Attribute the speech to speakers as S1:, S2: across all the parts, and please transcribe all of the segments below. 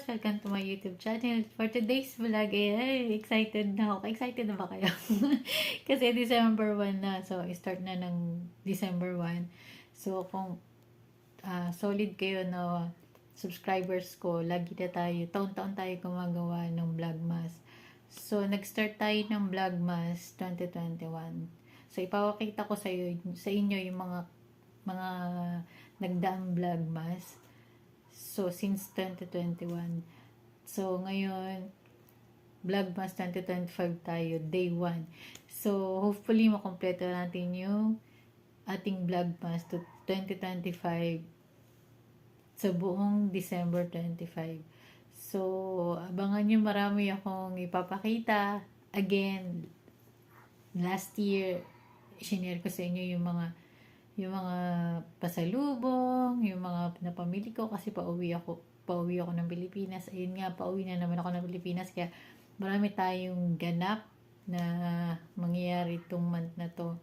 S1: Welcome to my YouTube channel. For today's vlog, excited na ako. Excited na ba kayo? Kasi December 1 na. So, start na ng December 1. So, kung solid kayo na subscribers ko, lagi na tayo, taon-taon tayo gumagawa ng Vlogmas. So, nag-start tayo ng Vlogmas 2021. So, ipapakita ko sa inyo yung mga nagdaang Vlogmas. So, since 2021. So, ngayon, Vlogmas 2025 tayo, day 1. So, hopefully, makompleto natin yung ating Vlogmas to 2025 sa buong December 25. So, abangan nyo, marami akong ipapakita. Again, last year, sinare ko sa inyo yung mga pasalubong, yung mga napamili ko kasi pauwi ako ng Pilipinas. Ayun nga, pauwi na naman ako ng Pilipinas, kaya marami tayong ganap na mangyayari itong month na to.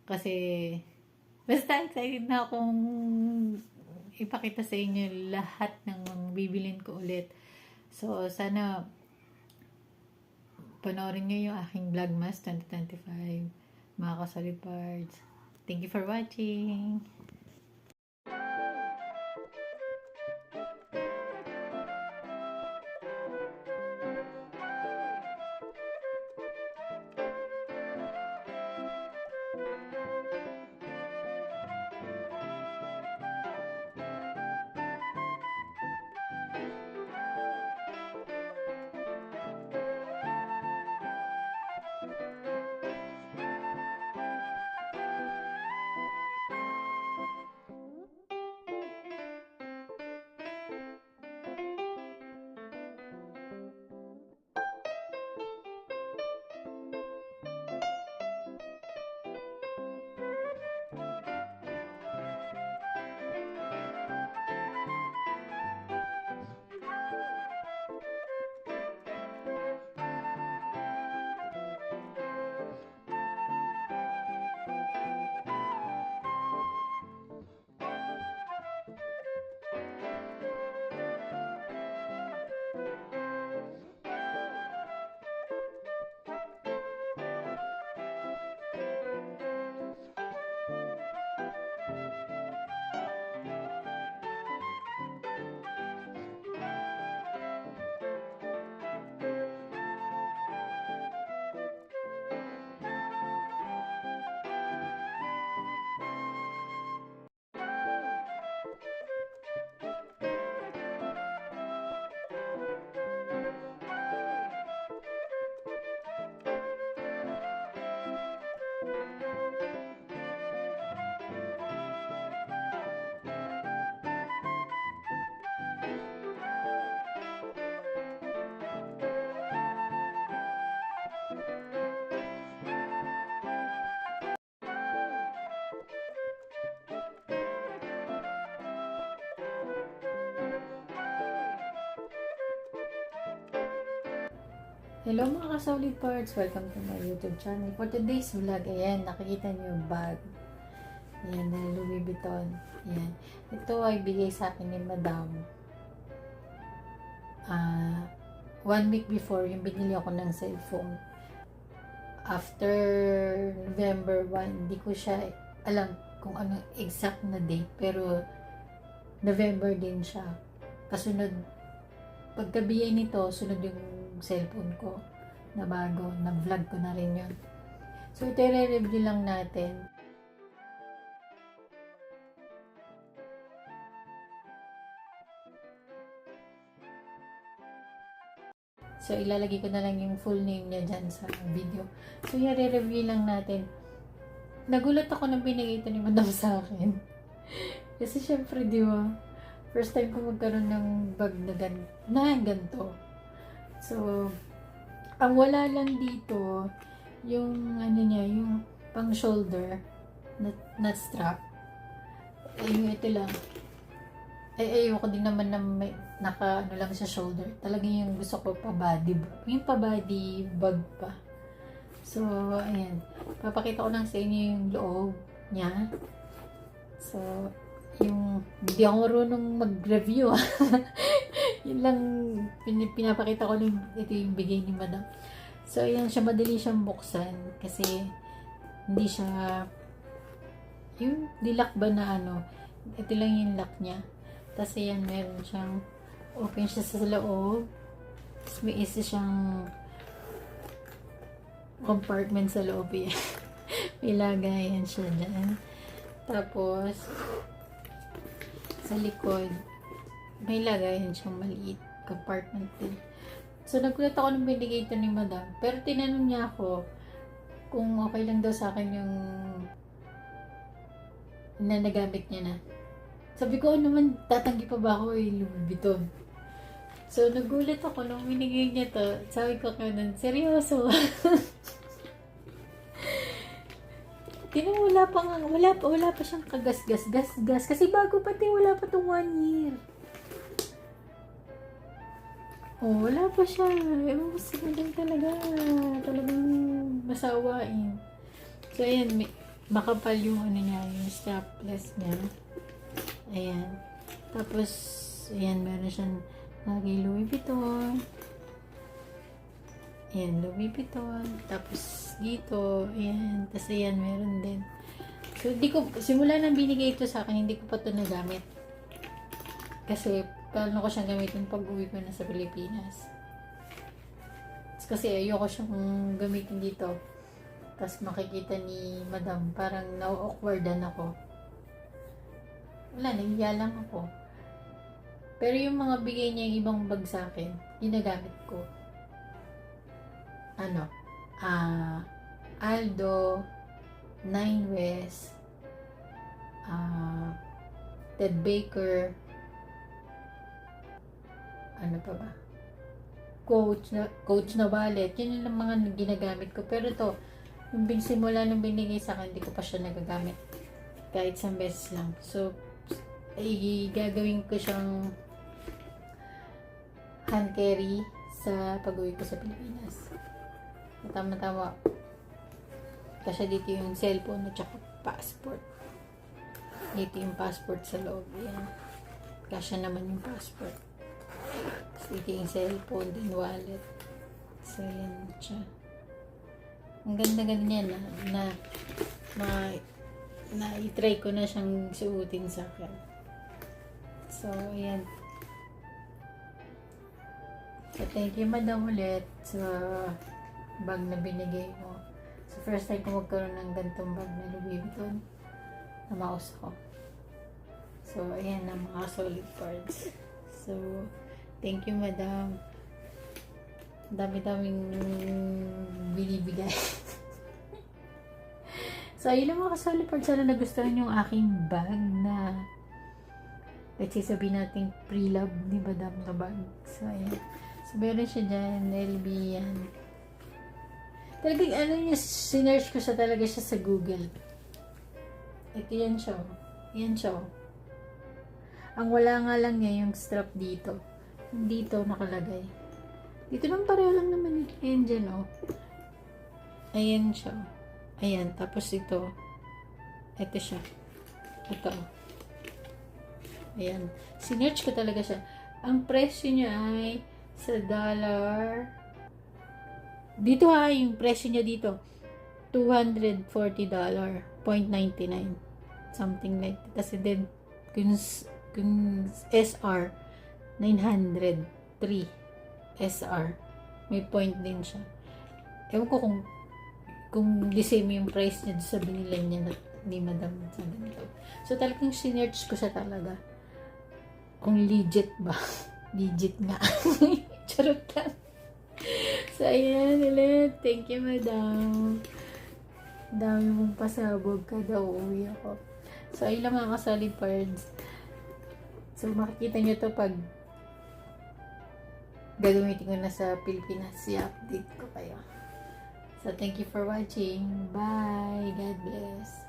S1: Kasi basta excited na akong ipakita sa inyo lahat ng mga bibilin ko ulit. So, sana panoorin nyo yung aking Vlogmas 2025, mga ka-solid parts. Thank you for watching. Hello mga ka-solid parts! Welcome to my YouTube channel. For today's vlog, ayan, nakikita niyo yung bag. Ayan, na Louis Vuitton. Ayan. Ito ay bigay sa akin ni Madam. 1 week before, yung binili ako ng cellphone. After November 1, hindi ko siya alam kung ano exact na date, pero November din siya. Kasunod, pagkabiyay nito, sunod yung cellphone ko na bago, na-vlog ko na rin yun. So, ito i-review lang natin. So, ilalagay ko na lang yung full name niya dyan sa video. So, i-review lang natin. Nagulat ako nang binigay ito ni Madam sa akin. Kasi syempre, di ba, first time ko magkaroon ng bag na ganito. So, ang wala lang dito, yung ano niya, yung pang shoulder na strap. Yung ito lang. Ayoko din naman na may naka ano lang sa shoulder. Talagang yung gusto ko pa body, yung pa body bag pa. So, ayan. Papakita ko lang sa inyo yung loob niya. So, yung, hindi ako marunong mag-review. Yun lang, pinapakita ko lang, ito yung bigay ni madam. So, ayan siya, madali siyang buksan. Kasi, hindi siya, yung lock ba na ano, ito lang yung lock niya. Tapos, ayan, meron siyang, open siya sa loob. Tapos, may isa siyang compartment sa loob. Yan. May lagayan siya dyan. Tapos, sa likod, may lagayan siyang maliit compartment din. So, nagulat ako nung binigay ito ni madam. Pero tinanong niya ako kung okay lang daw sa akin yung na nagamit niya na. Sabi ko, ano naman, tatanggi pa ba ako Louis Vuitton? So, nagulat ako nung binigay niya to. Sabi ko kanan, seryoso? Wala pa siyang kagas-gas. Kasi bago pati, wala pa tong 1 year. Oh, wala pa siya. Ewan ko sila din talaga. Talagang masawain. So, ayan. Makapal yung ano niya, yung strapless niya. Ayan. Tapos, ayan, meron siyang lagi Louis Vuitton. Ayan, Louis Vuitton. Tapos, dito, ayan. Tapos, ayan, meron din. So, simula nang binigay ito sa akin, hindi ko pa ito nagamit. Kasi, paano ko siyang gamitin pag uwi ko na sa Pilipinas. Kasi ayoko siyang gamitin dito. Tapos makikita ni madam, parang na-awkwardan ako. Wala, nahiya lang ako. Pero yung mga bigay niya yung ibang bag sa akin, ginagamit ko. Aldo, Nine West, Ted Baker, ano pa ba? Coach na wallet. Yun yung mga ginagamit ko. Pero ito, yung simula nung binigay sa akin, hindi ko pa siya nagagamit. Kahit isang beses lang. So, gagawin ko siyang hand carry sa pag-uwi ko sa Pilipinas. Tama-tama. Kasi dito yung cellphone at saka passport. Dito yung passport sa loob. Yan. Kasi naman yung passport. Dito yung cellphone din, wallet. So, yan siya. Ang ganda-ganda niya na i-try ko na siyang suotin sa akin. So, ayan. So, thank you madam ulit sa bag na binigay mo. So, first time ko magkaroon ng gantong bag na Louis Vuitton na maus ko. So, ayan na mga solid parts. So, thank you, madam. Dami-daming binibigay. So, ayun lang mga ka-solid parts. Sana nagustuhan yung aking bag na let's say sabihin natin pre-love ni madam na bag. So, ayun. So, meron siya dyan. LB yan. Talagang ano niya, sinerch ko siya talaga siya sa Google. Ito yan siya. Yan siya. Ang wala nga lang niya yung strap dito. Dito nakalagay. Dito lang pareho lang naman eh. Ayan dyan oh. Ayan siya. Ayan. Tapos ito. Ito siya. Ito oh. Ayan. Sinerch ko talaga siya. Ang presyo niya ay sa dollar. Dito ha, yung presyo niya dito. $240.99. Something like that. Kasi din, kung SR, 903 SR. May point din siya. Ewan ko kung the same yung price niya sa binila niya ni madam sa ganito. So, talagang sinerch ko siya talaga. Kung legit ba? Legit nga. Charot lang. So, ayan ulit. Thank you, madam. Dami mong pasabog kada uuwi ako. So, ayun lang mga ka-solid parts. So, makikita nyo to pag gagamitin ko na sa Pilipinas. I-update ko kayo. So, thank you for watching. Bye. God bless.